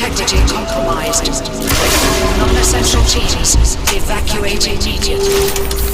integrity compromised. Non-essential teams evacuate immediately.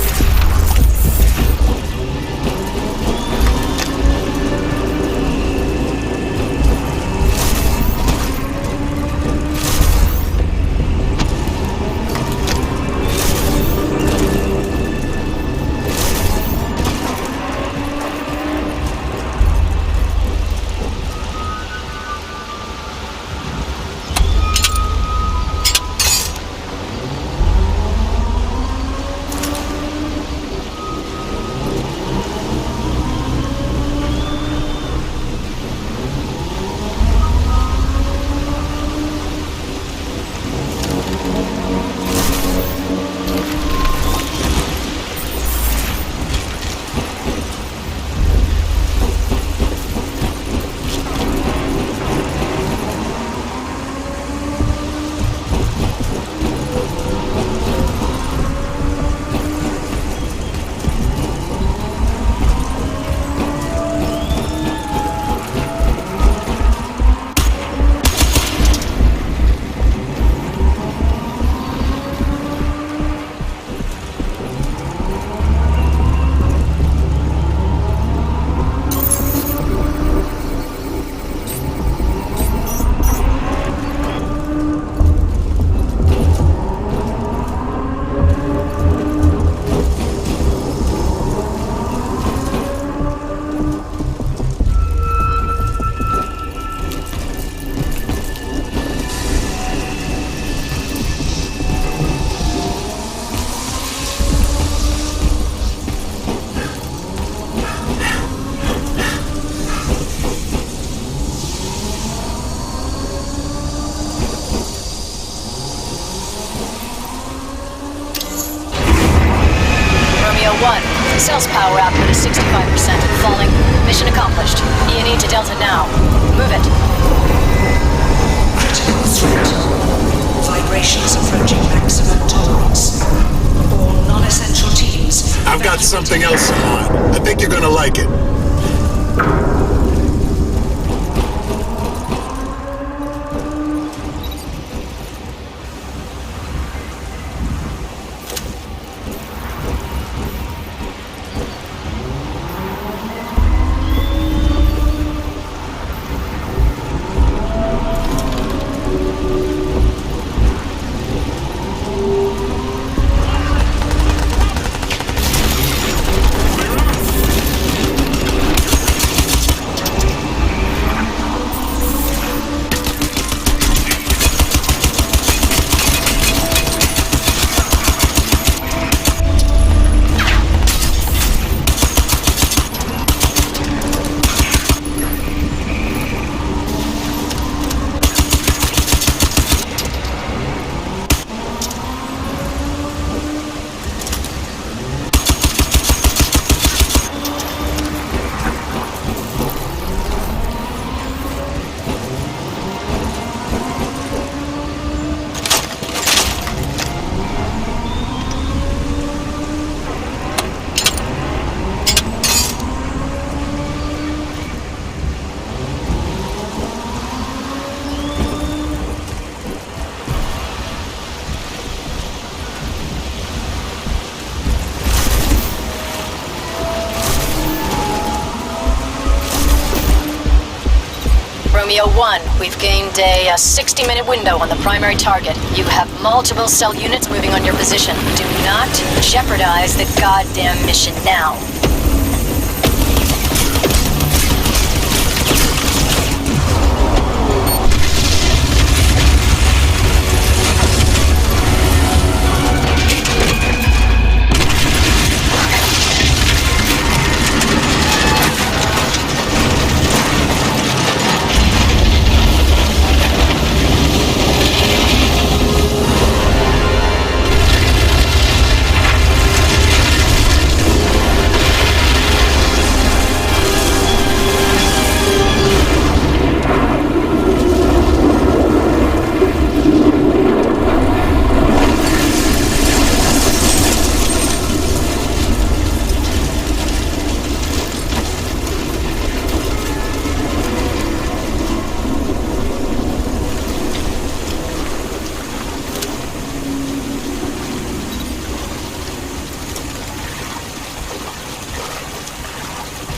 Cell's power output is 65% and falling. Mission accomplished. E&E to Delta now. Move it. Critical threat. Vibrations approaching maximum tolerance. All non-essential teams. I've got something else in mind. I think you're gonna like it. Romeo 1, we've gained a 60-minute window on the primary target. You have multiple cell units moving on your position. Do not jeopardize the goddamn mission now.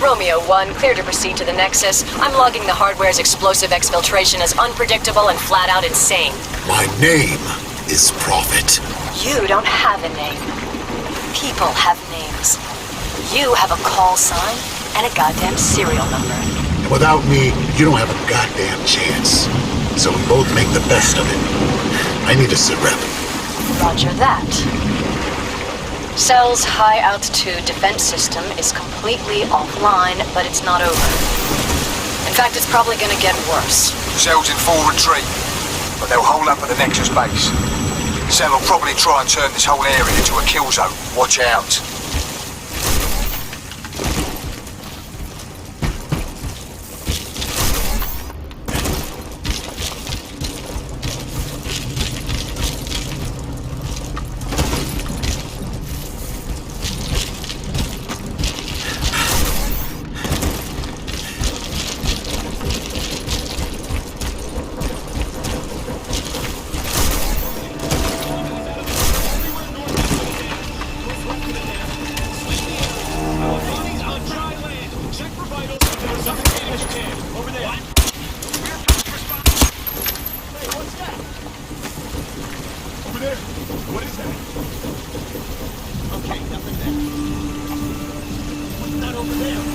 Romeo 1, clear to proceed to the Nexus. I'm logging the hardware's explosive exfiltration as unpredictable and flat out insane. My name is Prophet. You don't have a name. People have names. You have a call sign and a goddamn serial number. And without me, you don't have a goddamn chance. So we both make the best of it. I need a sit rep. Roger that. Cell's high-altitude defense system is completely offline, but it's not over. In fact, it's probably gonna get worse. Cell's in full retreat, but they'll hold up at the Nexus base. Cell will probably try and turn this whole area into a kill zone. Watch out. Not over there.